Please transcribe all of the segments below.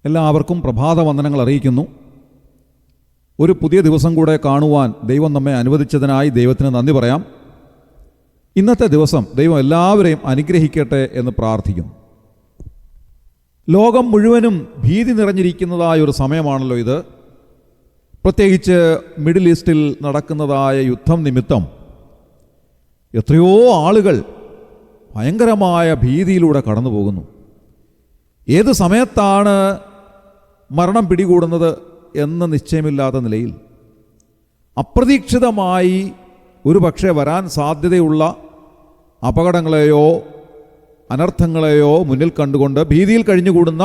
എല്ലാവർക്കും പ്രഭാതവന്ദനങ്ങൾ അറിയിക്കുന്നു. ഒരു പുതിയ ദിവസം കൂടെ കാണുവാൻ ദൈവം നമ്മെ അനുവദിച്ചതിനായി ദൈവത്തിന് നന്ദി പറയാം. ഇന്നത്തെ ദിവസം ദൈവം എല്ലാവരെയും അനുഗ്രഹിക്കട്ടെ എന്ന് പ്രാർത്ഥിക്കുന്നു. ലോകം മുഴുവനും ഭീതി നിറഞ്ഞിരിക്കുന്നതായ ഒരു സമയമാണല്ലോ ഇത്. പ്രത്യേകിച്ച് മിഡിൽ ഈസ്റ്റിൽ നടക്കുന്നതായ യുദ്ധം നിമിത്തം എത്രയോ ആളുകൾ ഭയങ്കരമായ ഭീതിയിലൂടെ കടന്നു പോകുന്നു. ഏത് സമയത്താണ് മരണം പിടികൂടുന്നത് എന്ന് നിശ്ചയമില്ലാത്ത നിലയിൽ അപ്രതീക്ഷിതമായി ഒരു പക്ഷേ വരാൻ സാധ്യതയുള്ള അപകടങ്ങളെയോ അനർത്ഥങ്ങളെയോ മുന്നിൽ കണ്ടുകൊണ്ട് ഭീതിയിൽ കഴിഞ്ഞുകൂടുന്ന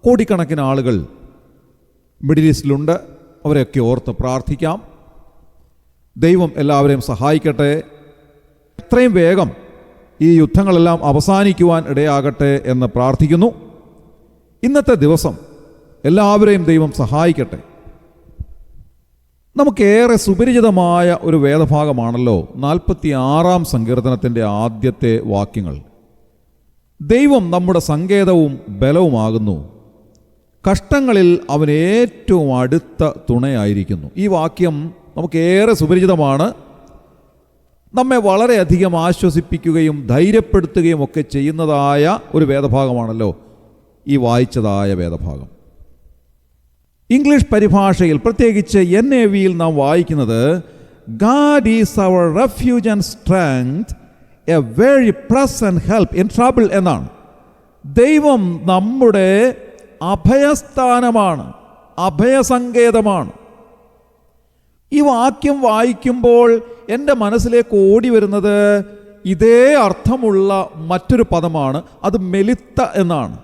കോടിക്കണക്കിന് ആളുകൾ മിഡിൽ ഈസ്റ്റിലുണ്ട്. അവരെയൊക്കെ ഓർത്ത് പ്രാർത്ഥിക്കാം. ദൈവം എല്ലാവരെയും സഹായിക്കട്ടെ. എത്രയും വേഗം ഈ യുദ്ധങ്ങളെല്ലാം അവസാനിക്കുവാൻ ഇടയാകട്ടെ എന്ന് പ്രാർത്ഥിക്കുന്നു. ഇന്നത്തെ ദിവസം എല്ലാവരെയും ദൈവം സഹായിക്കട്ടെ. നമുക്കേറെ സുപരിചിതമായ ഒരു വേദഭാഗമാണല്ലോ 46-ാം സങ്കീർത്തനത്തിൻ്റെ ആദ്യത്തെ വാക്യങ്ങൾ. ദൈവം നമ്മുടെ സങ്കേതവും ബലവുമാകുന്നു, കഷ്ടങ്ങളിൽ അവൻ ഏറ്റവും അടുത്ത തുണയായിരിക്കുന്നു. ഈ വാക്യം നമുക്കേറെ സുപരിചിതമാണ്. നമ്മെ വളരെയധികം ആശ്വസിപ്പിക്കുകയും ധൈര്യപ്പെടുത്തുകയും ഒക്കെ ചെയ്യുന്നതായ ഒരു വേദഭാഗമാണല്ലോ ഈ വായിച്ചതായ വേദഭാഗം. ഇംഗ്ലീഷ് പരിഭാഷയിൽ പ്രത്യേകിച്ച് NAV-യിൽ നാം വായിക്കുന്നത് God is our refuge and strength, a very present help in trouble എന്നാണ്. ദൈവം നമ്മുടെ അഭയസ്ഥാനമാണ്, അഭയസങ്കേതമാണ്. ഈ വാക്യം വായിക്കുമ്പോൾ എൻ്റെ മനസ്സിലേക്ക് ഓടി വരുന്നത് ഇതേ അർത്ഥമുള്ള മറ്റൊരു പദമാണ്. അത് മെലിത്ത എന്നാണ്.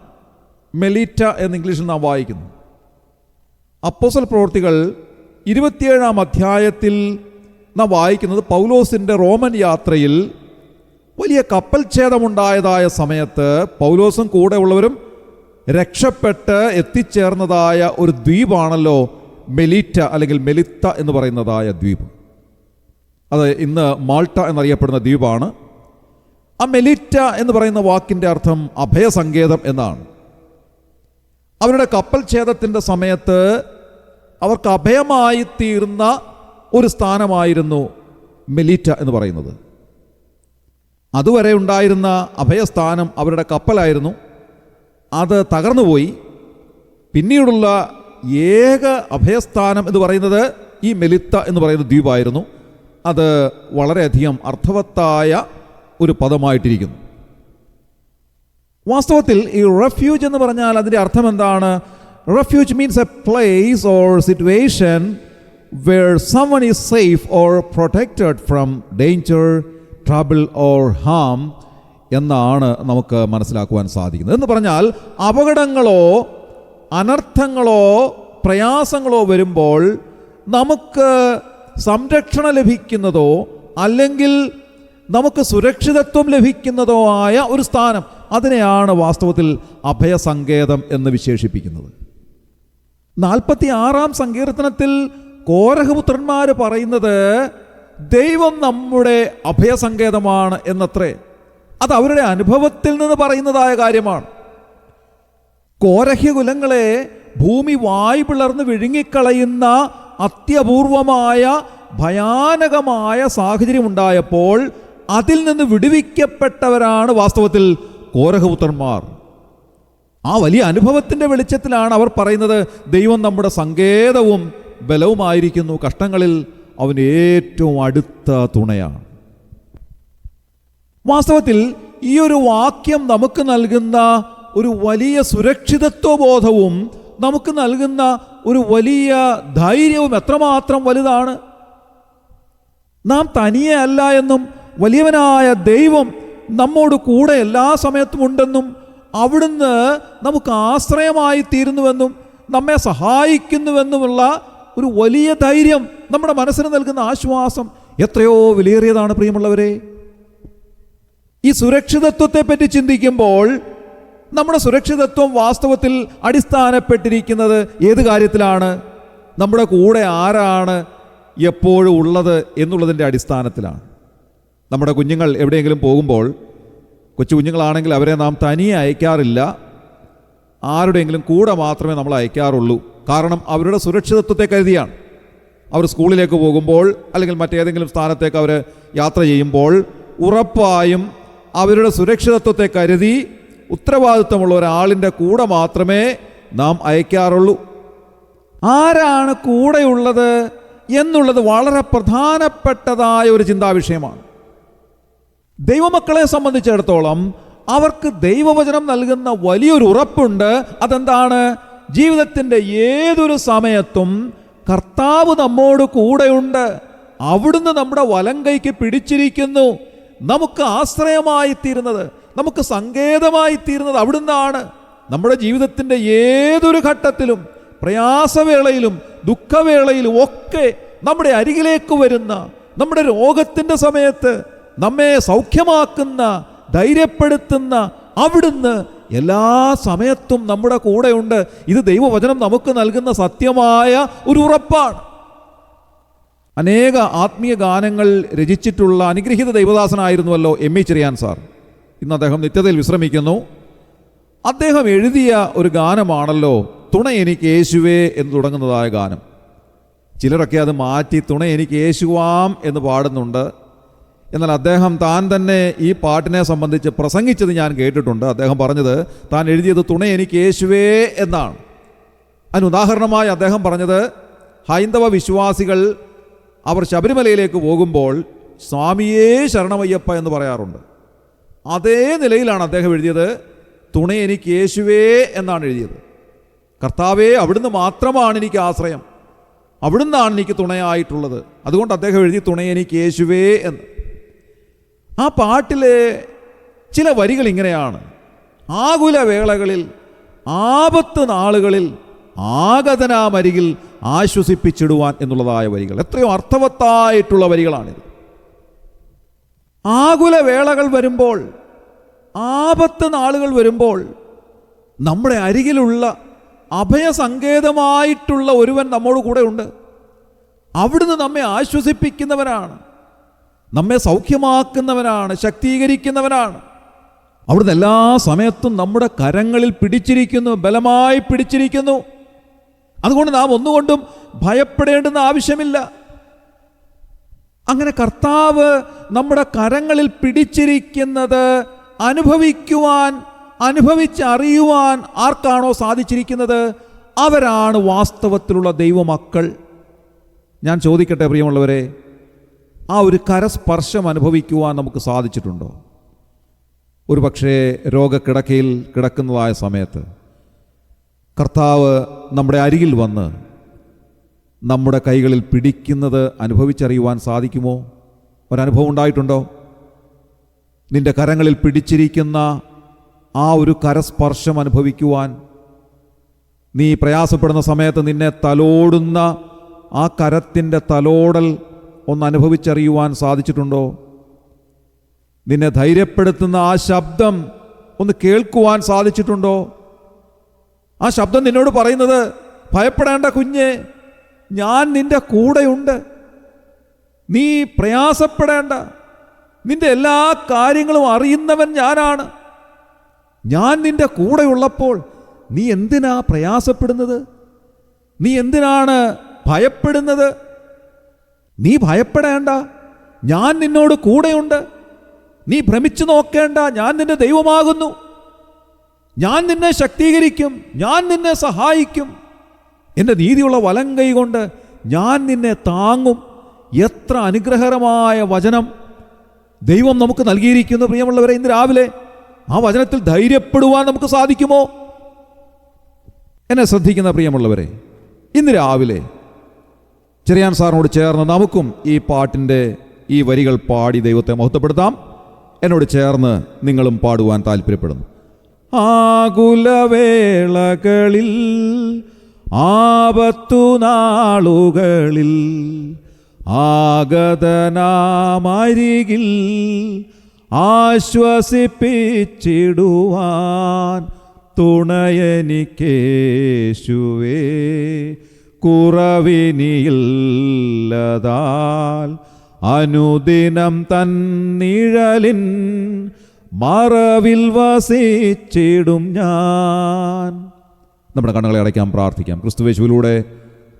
മെലിറ്റ എന്ന് ഇംഗ്ലീഷിൽ നാം വായിക്കുന്നു. അപ്പോസ്തല പ്രവൃത്തികൾ 27-ാം അധ്യായത്തിൽ നാം വായിക്കുന്നത് പൗലോസിൻ്റെ റോമൻ യാത്രയിൽ വലിയ കപ്പൽ ഛേദമുണ്ടായതായ സമയത്ത് പൗലോസും കൂടെ ഉള്ളവരും രക്ഷപ്പെട്ട് എത്തിച്ചേർന്നതായ ഒരു ദ്വീപാണല്ലോ മെലിറ്റ അല്ലെങ്കിൽ മെലിത്ത എന്ന് പറയുന്നതായ ദ്വീപ്. അത് ഇന്ന് മാൾട്ട എന്നറിയപ്പെടുന്ന ദ്വീപാണ്. ആ മെലിറ്റ എന്ന് പറയുന്ന വാക്കിൻ്റെ അർത്ഥം അഭയസങ്കേതം എന്നാണ്. അവരുടെ കപ്പൽ ഛേദത്തിൻ്റെ സമയത്ത് അവർക്ക് അഭയമായി തീർന്ന ഒരു സ്ഥാനമായിരുന്നു മെലിറ്റ എന്ന് പറയുന്നത്. അതുവരെ ഉണ്ടായിരുന്ന അഭയസ്ഥാനം അവരുടെ കപ്പലായിരുന്നു. അത് തകർന്നുപോയി. പിന്നീടുള്ള ഏക അഭയസ്ഥാനം എന്ന് പറയുന്നത് ഈ മെലിത്ത എന്ന് പറയുന്ന ദ്വീപായിരുന്നു. അത് വളരെയധികം അർത്ഥവത്തായ ഒരു പദമായിട്ടിരിക്കുന്നു. വാസ്തവത്തിൽ ഈ റെഫ്യൂജ് എന്ന് പറഞ്ഞാൽ അതിൻ്റെ അർത്ഥം എന്താണ്? Refuge means a place or situation where someone is safe or protected from danger, trouble or harm എന്നാണ് നമുക്ക് മനസ്സിലാക്കുവാൻ സാധിക്കുന്നത്. എന്ന് പറഞ്ഞാൽ അപകടങ്ങളോ അനർത്ഥങ്ങളോ പ്രയാസങ്ങളോ വരുമ്പോൾ നമുക്ക് സംരക്ഷണം ലഭിക്കുന്നതോ അല്ലെങ്കിൽ നമുക്ക് സുരക്ഷിതത്വം ലഭിക്കുന്നതോ ആയ ഒരു സ്ഥാനം, അതിനെയാണ് വാസ്തവത്തിൽ അഭയസങ്കേതം എന്ന് വിശേഷിപ്പിക്കുന്നത്. 46-ാം സങ്കീർത്തനത്തിൽ കോരഹപുത്രന്മാർ പറയുന്നത് ദൈവം നമ്മുടെ അഭയസങ്കേതമാണ് എന്നത്രേ. അത് അവരുടെ അനുഭവത്തിൽ നിന്ന് പറയുന്നതായ കാര്യമാണ്. കോരഹ്യകുലങ്ങളെ ഭൂമി വായു പിളർന്ന് വിഴുങ്ങിക്കളയുന്ന അത്യപൂർവമായ ഭയാനകമായ സാഹചര്യം ഉണ്ടായപ്പോൾ അതിൽ നിന്ന് വിടുവിക്കപ്പെട്ടവരാണ് വാസ്തവത്തിൽ കോരഹപുത്രന്മാർ. ആ വലിയ അനുഭവത്തിൻ്റെ വെളിച്ചത്തിലാണ് അവർ പറയുന്നത് ദൈവം നമ്മുടെ സങ്കേതവും ബലവുമായിരിക്കുന്നു, കഷ്ടങ്ങളിൽ അവൻ ഏറ്റവും അടുത്ത തുണയാണ്. വാസ്തവത്തിൽ ഈ ഒരു വാക്യം നമുക്ക് നൽകുന്ന ഒരു വലിയ സുരക്ഷിതത്വബോധവും നമുക്ക് നൽകുന്ന ഒരു വലിയ ധൈര്യവും എത്രമാത്രം വലുതാണ്. നാം തനിയെ അല്ല എന്നും വലിയവനായ ദൈവം നമ്മോട് കൂടെ എല്ലാ സമയത്തും ഉണ്ടെന്നും അവിടുന്ന് നമുക്ക് ആശ്രയമായി തീരുന്നുവെന്നും നമ്മെ സഹായിക്കുന്നുവെന്നുമുള്ള ഒരു വലിയ ധൈര്യം നമ്മുടെ മനസ്സിന് നൽകുന്ന ആശ്വാസം എത്രയോ വിലയേറിയതാണ് പ്രിയമുള്ളവരെ. ഈ സുരക്ഷിതത്വത്തെപ്പറ്റി ചിന്തിക്കുമ്പോൾ നമ്മുടെ സുരക്ഷിതത്വം വാസ്തവത്തിൽ അടിസ്ഥാനപ്പെട്ടിരിക്കുന്നത് ഏത് കാര്യത്തിലാണ്? നമ്മുടെ കൂടെ ആരാണ് എപ്പോഴും ഉള്ളത് എന്നുള്ളതിൻ്റെ അടിസ്ഥാനത്തിലാണ്. നമ്മുടെ കുഞ്ഞുങ്ങൾ എവിടെയെങ്കിലും പോകുമ്പോൾ, കൊച്ചു കുഞ്ഞുങ്ങളാണെങ്കിൽ അവരെ നാം തനിയെ അയക്കാറില്ല. ആരുടെയെങ്കിലും കൂടെ മാത്രമേ നമ്മൾ അയക്കാറുള്ളൂ. കാരണം അവരുടെ സുരക്ഷിതത്വത്തെ കരുതിയാണ്. അവർ സ്കൂളിലേക്ക് പോകുമ്പോൾ അല്ലെങ്കിൽ മറ്റേതെങ്കിലും സ്ഥാനത്തേക്ക് അവർ യാത്ര ചെയ്യുമ്പോൾ ഉറപ്പായും അവരുടെ സുരക്ഷിതത്വത്തെ കരുതി ഉത്തരവാദിത്വമുള്ള ഒരാളിൻ്റെ കൂടെ മാത്രമേ നാം അയക്കാറുള്ളൂ. ആരാണ് കൂടെയുള്ളത് എന്നുള്ളത് വളരെ പ്രധാനപ്പെട്ടതായ ഒരു ചിന്താവിഷയമാണ്. ദൈവമക്കളെ സംബന്ധിച്ചിടത്തോളം അവർക്ക് ദൈവവചനം നൽകുന്ന വലിയൊരു ഉറപ്പുണ്ട്. അതെന്താണ്? ജീവിതത്തിൻ്റെ ഏതൊരു സമയത്തും കർത്താവ് നമ്മോട് കൂടെയുണ്ട്. അവിടുന്ന് നമ്മുടെ വലം കൈക്ക് പിടിച്ചിരിക്കുന്നു. നമുക്ക് ആശ്രയമായി തീരുന്നത്, നമുക്ക് സങ്കേതമായി തീരുന്നത് അവിടുന്നാണ്. നമ്മുടെ ജീവിതത്തിൻ്റെ ഏതൊരു ഘട്ടത്തിലും, പ്രയാസവേളയിലും ദുഃഖവേളയിലും ഒക്കെ നമ്മുടെ അരികിലേക്ക് വരുന്ന, നമ്മുടെ രോഗത്തിൻ്റെ സമയത്ത് നമ്മെ സൗഖ്യമാക്കുന്ന, ധൈര്യപ്പെടുത്തുന്ന അവിടുന്ന് എല്ലാ സമയത്തും നമ്മുടെ കൂടെയുണ്ട്. ഇത് ദൈവവചനം നമുക്ക് നൽകുന്ന സത്യമായ ഒരു ഉറപ്പാണ്. അനേക ആത്മീയ ഗാനങ്ങൾ രചിച്ചിട്ടുള്ള അനുഗ്രഹീത ദൈവദാസനായിരുന്നുവല്ലോ എം.ഇ. ചെറിയാൻ സാർ. ഇന്ന് അദ്ദേഹം നിത്യതയിൽ വിശ്രമിക്കുന്നു. അദ്ദേഹം എഴുതിയ ഒരു ഗാനമാണല്ലോ തുണ എനിക്ക് യേശുവേ എന്ന് തുടങ്ങുന്നതായ ഗാനം. ചിലരൊക്കെ അത് മാറ്റി തുണ എനിക്ക് യേശുവാം എന്ന് പാടുന്നുണ്ട്. എന്നാൽ അദ്ദേഹം താൻ തന്നെ ഈ പാട്ടിനെ സംബന്ധിച്ച് പ്രസംഗിച്ചത് ഞാൻ കേട്ടിട്ടുണ്ട്. അദ്ദേഹം പറഞ്ഞത് താൻ എഴുതിയത് തുണ എനിക്ക് യേശുവേ എന്നാണ്. അതിന് ഉദാഹരണമായി അദ്ദേഹം പറഞ്ഞത്, ഹൈന്ദവ വിശ്വാസികൾ അവർ ശബരിമലയിലേക്ക് പോകുമ്പോൾ സ്വാമിയേ ശരണമയ്യപ്പ എന്ന് പറയാറുണ്ട്. അതേ നിലയിലാണ് അദ്ദേഹം എഴുതിയത് തുണ എനിക്ക് യേശുവേ എന്നാണ് എഴുതിയത്. കർത്താവേ, അവിടുന്ന് മാത്രമാണ് എനിക്ക് ആശ്രയം, അവിടുന്നാണ് എനിക്ക് തുണയായിട്ടുള്ളത്. അതുകൊണ്ട് അദ്ദേഹം എഴുതി തുണ എനിക്ക് യേശുവേ എന്ന്. ആ പാട്ടിലെ ചില വരികൾ ഇങ്ങനെയാണ്: ആകുല വേളകളിൽ, ആപത്ത് നാളുകളിൽ ആഗതനാമരികിൽ ആശ്വസിപ്പിച്ചിടുവാൻ എന്നുള്ളതായ വരികൾ. എത്രയോ അർത്ഥവത്തായിട്ടുള്ള വരികളാണിത്. ആകുല വേളകൾ വരുമ്പോൾ, ആപത്ത് നാളുകൾ വരുമ്പോൾ നമ്മുടെ അരികിലുള്ള അഭയസങ്കേതമായിട്ടുള്ള ഒരുവൻ നമ്മോട് കൂടെ ഉണ്ട്. അവിടുന്ന് നമ്മെ ആശ്വസിപ്പിക്കുന്നവനാണ്, നമ്മെ സൗഖ്യമാക്കുന്നവനാണ്, ശക്തീകരിക്കുന്നവനാണ്. അവിടുന്ന് എല്ലാ സമയത്തും നമ്മുടെ കരങ്ങളിൽ പിടിച്ചിരിക്കുന്നു, ബലമായി പിടിച്ചിരിക്കുന്നു. അതുകൊണ്ട് നാം ഒന്നുകൊണ്ടും ഭയപ്പെടേണ്ടുന്ന ആവശ്യമില്ല. അങ്ങനെ കർത്താവ് നമ്മുടെ കരങ്ങളിൽ പിടിച്ചിരിക്കുന്നത് അനുഭവിക്കുവാൻ, അനുഭവിച്ചറിയുവാൻ ആർക്കാണോ സാധിച്ചിരിക്കുന്നത് അവരാണ് വാസ്തവത്തിലുള്ള ദൈവമക്കൾ. ഞാൻ ചോദിക്കട്ടെ പ്രിയമുള്ളവരെ, ആ ഒരു കരസ്പർശം അനുഭവിക്കുവാൻ നമുക്ക് സാധിച്ചിട്ടുണ്ടോ? ഒരു പക്ഷേ രോഗക്കിടക്കയിൽ കിടക്കുന്നതായ സമയത്ത് കർത്താവ് നമ്മുടെ അരികിൽ വന്ന് നമ്മുടെ കൈകളിൽ പിടിക്കുന്നത് അനുഭവിച്ചറിയുവാൻ സാധിക്കുമോ? ഒരനുഭവം ഉണ്ടായിട്ടുണ്ടോ? നിന്റെ കരങ്ങളിൽ പിടിച്ചിരിക്കുന്ന ആ ഒരു കരസ്പർശം അനുഭവിക്കുവാൻ, നീ പ്രയാസപ്പെടുന്ന സമയത്ത് നിന്നെ തലോടുന്ന ആ കരത്തിൻ്റെ തലോടൽ ഒന്ന് അനുഭവിച്ചറിയുവാൻ സാധിച്ചിട്ടുണ്ടോ? നിന്നെ ധൈര്യപ്പെടുത്തുന്ന ആ ശബ്ദം ഒന്ന് കേൾക്കുവാൻ സാധിച്ചിട്ടുണ്ടോ? ആ ശബ്ദം നിന്നോട് പറയുന്നത്, ഭയപ്പെടേണ്ട കുഞ്ഞെ, ഞാൻ നിന്റെ കൂടെയുണ്ട്, നീ പ്രയാസപ്പെടേണ്ട, നിന്റെ എല്ലാ കാര്യങ്ങളും അറിയുന്നവൻ ഞാനാണ്, ഞാൻ നിന്റെ കൂടെയുള്ളപ്പോൾ നീ എന്തിനാ പ്രയാസപ്പെടുന്നത്? നീ എന്തിനാണ് ഭയപ്പെടുന്നത്? നീ ഭയപ്പെടേണ്ട, ഞാൻ നിന്നോട് കൂടെയുണ്ട്. നീ ഭ്രമിച്ചു നോക്കേണ്ട, ഞാൻ നിന്റെ ദൈവമാകുന്നു. ഞാൻ നിന്നെ ശക്തീകരിക്കും, ഞാൻ നിന്നെ സഹായിക്കും. എൻ്റെ നീതിയുള്ള വലം കൈ കൊണ്ട് ഞാൻ നിന്നെ താങ്ങും. എത്ര അനുഗ്രഹകരമായ വചനം ദൈവം നമുക്ക് നൽകിയിരിക്കുന്നു പ്രിയമുള്ളവരെ. ഇന്ന് രാവിലെ ആ വചനത്തിൽ ധൈര്യപ്പെടുവാൻ നമുക്ക് സാധിക്കുമോ? എന്നെ ശ്രദ്ധിക്കുന്ന പ്രിയമുള്ളവരെ, ഇന്ന് രാവിലെ ചെറിയാൻ സാറിനോട് ചേർന്ന് നമുക്കും ഈ പാട്ടിൻ്റെ ഈ വരികൾ പാടി ദൈവത്തെ മഹത്വപ്പെടുത്താം. എന്നോട് ചേർന്ന് നിങ്ങളും പാടുവാൻ താല്പര്യപ്പെടുന്നു. ആകുലവേളകളിൽ, ആപത്തു നാളുകളിൽ ആഗതനാമരികിൽ ആശ്വസിപ്പിച്ചിടുവാൻ തുണയെനിക്കേശുവേ, കുറവിനിയില്ലതാൽ അനുദിനം തന്നിഴലിൻ മറവിൽ വസിച്ചിടും ഞാൻ. നമ്മുടെ കണ്ണുകളെ അടയ്ക്കാം, പ്രാർത്ഥിക്കാം. ക്രിസ്തുയേശുവിലൂടെ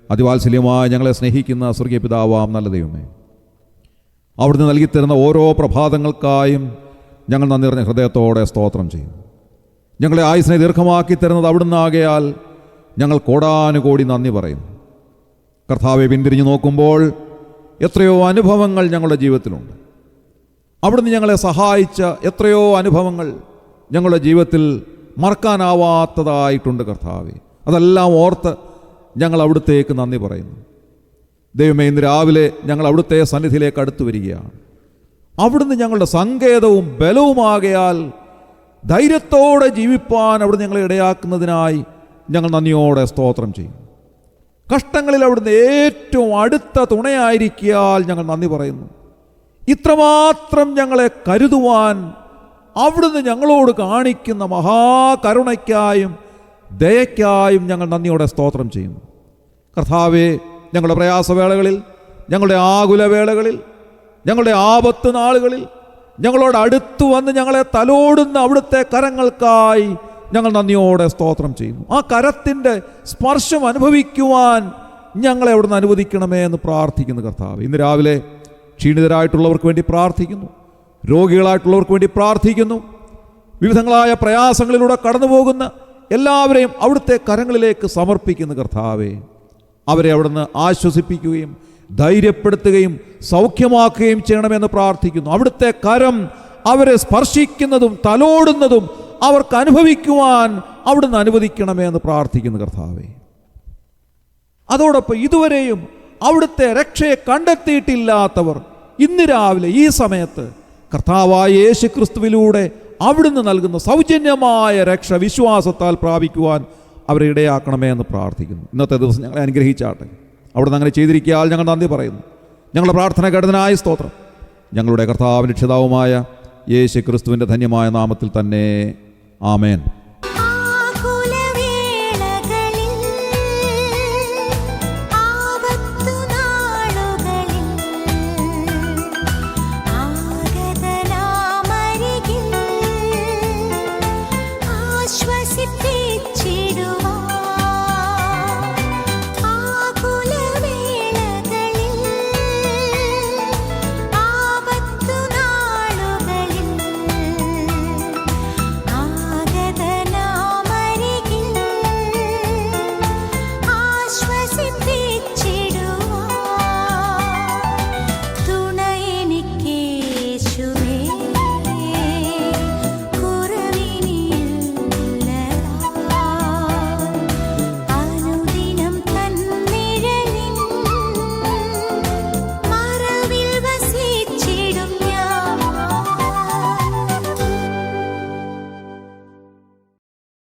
അതിവാത്സല്യമായി ഞങ്ങളെ സ്നേഹിക്കുന്ന സ്വർഗീയ പിതാവാം നല്ല ദൈവമേ, അവിടുന്ന് നൽകിത്തരുന്ന ഓരോ പ്രഭാതങ്ങൾക്കായും ഞങ്ങൾ നന്ദി നിറഞ്ഞ ഹൃദയത്തോടെ സ്തോത്രം ചെയ്യും. ഞങ്ങളെ ആയുസ്സിനെ ദീർഘമാക്കി തരുന്നത് അവിടുന്ന് ആകയാൽ ഞങ്ങൾ കോടാനുകോടി നന്ദി പറയും. കർത്താവെ, പിന്തിരിഞ്ഞു നോക്കുമ്പോൾ എത്രയോ അനുഭവങ്ങൾ ഞങ്ങളുടെ ജീവിതത്തിലുണ്ട്. അവിടുന്ന് ഞങ്ങളെ സഹായിച്ച എത്രയോ അനുഭവങ്ങൾ ഞങ്ങളുടെ ജീവിതത്തിൽ മറക്കാനാവാത്തതായിട്ടുണ്ട് കർത്താവെ. അതെല്ലാം ഓർത്ത് ഞങ്ങൾ അവിടുത്തേക്ക് നന്ദി പറയുന്നു. ദൈവമേ, ഇന്ന് രാവിലെ ഞങ്ങൾ അവിടുത്തെ സന്നിധിയിലേക്ക് അടുത്തു വരികയാണ്. അവിടുന്ന് ഞങ്ങളുടെ സങ്കേതവും ബലവുമാകയാൽ ധൈര്യത്തോടെ ജീവിപ്പാൻ അവിടുന്ന് ഞങ്ങളെ ഇടയാക്കുന്നതിനായി ഞങ്ങൾ നന്ദിയോടെ സ്തോത്രം ചെയ്യും. കഷ്ടങ്ങളിൽ അവിടുന്ന് ഏറ്റവും അടുത്ത തുണയായിരിക്കാൽ ഞങ്ങൾ നന്ദി പറയുന്നു. ഇത്രമാത്രം ഞങ്ങളെ കരുതുവാൻ അവിടുന്ന് ഞങ്ങളോട് കാണിക്കുന്ന മഹാകരുണയ്ക്കായും ദയയ്ക്കായും ഞങ്ങൾ നന്ദിയോടെ സ്തോത്രം ചെയ്യുന്നു. കർത്താവേ, ഞങ്ങളുടെ പ്രയാസവേളകളിൽ, ഞങ്ങളുടെ ആകുലവേളകളിൽ, ഞങ്ങളുടെ ആപത്ത് നാളുകളിൽ ഞങ്ങളോട് അടുത്തു വന്ന് ഞങ്ങളെ തലോടുന്ന അവിടുത്തെ കരങ്ങൾക്കായി ഞങ്ങൾ നന്ദിയോടെ സ്തോത്രം ചെയ്യുന്നു. ആ കരത്തിൻ്റെ സ്പർശം അനുഭവിക്കുവാൻ ഞങ്ങളെ അവിടുന്ന് അനുവദിക്കണമേ എന്ന് പ്രാർത്ഥിക്കുന്നു. കർത്താവ്, ഇന്ന് രാവിലെ ക്ഷീണിതരായിട്ടുള്ളവർക്ക് വേണ്ടി പ്രാർത്ഥിക്കുന്നു, രോഗികളായിട്ടുള്ളവർക്ക് വേണ്ടി പ്രാർത്ഥിക്കുന്നു. വിവിധങ്ങളായ പ്രയാസങ്ങളിലൂടെ കടന്നു പോകുന്ന എല്ലാവരെയും അവിടുത്തെ കരങ്ങളിലേക്ക് സമർപ്പിക്കുന്നു. കർത്താവേ, അവരെ അവിടുന്ന് ആശ്വസിപ്പിക്കുകയും ധൈര്യപ്പെടുത്തുകയും സൗഖ്യമാക്കുകയും ചെയ്യണമെന്ന് പ്രാർത്ഥിക്കുന്നു. അവിടുത്തെ കരം അവരെ സ്പർശിക്കുന്നതും തലോടുന്നതും അവർക്ക് അനുഭവിക്കുവാൻ അവിടുന്ന് അനുവദിക്കണമേ എന്ന് പ്രാർത്ഥിക്കുന്നു. കർത്താവേ, അതോടൊപ്പം ഇതുവരെയും അവിടുത്തെ രക്ഷയെ കണ്ടെത്തിയിട്ടില്ലാത്തവർ ഇന്ന് രാവിലെ ഈ സമയത്ത് കർത്താവായ യേശു ക്രിസ്തുവിലൂടെ അവിടുന്ന് നൽകുന്ന സൗജന്യമായ രക്ഷ വിശ്വാസത്താൽ പ്രാപിക്കുവാൻ അവരെ ഇടയാക്കണമേ എന്ന് പ്രാർത്ഥിക്കുന്നു. ഇന്നത്തെ ദിവസം ഞങ്ങളെ അനുഗ്രഹിച്ചാട്ടെ. അവിടുന്ന് അങ്ങനെ ചെയ്തിരിക്കാൻ ഞങ്ങൾ നന്ദി പറയുന്നു. ഞങ്ങളുടെ പ്രാർത്ഥന കേട്ടതിനായ സ്തോത്രം. ഞങ്ങളുടെ കർത്താവിൻ്റെ രക്ഷിതാവുമായ യേശു ക്രിസ്തുവിൻ്റെ ധന്യമായ നാമത്തിൽ തന്നെ ആമേൻ.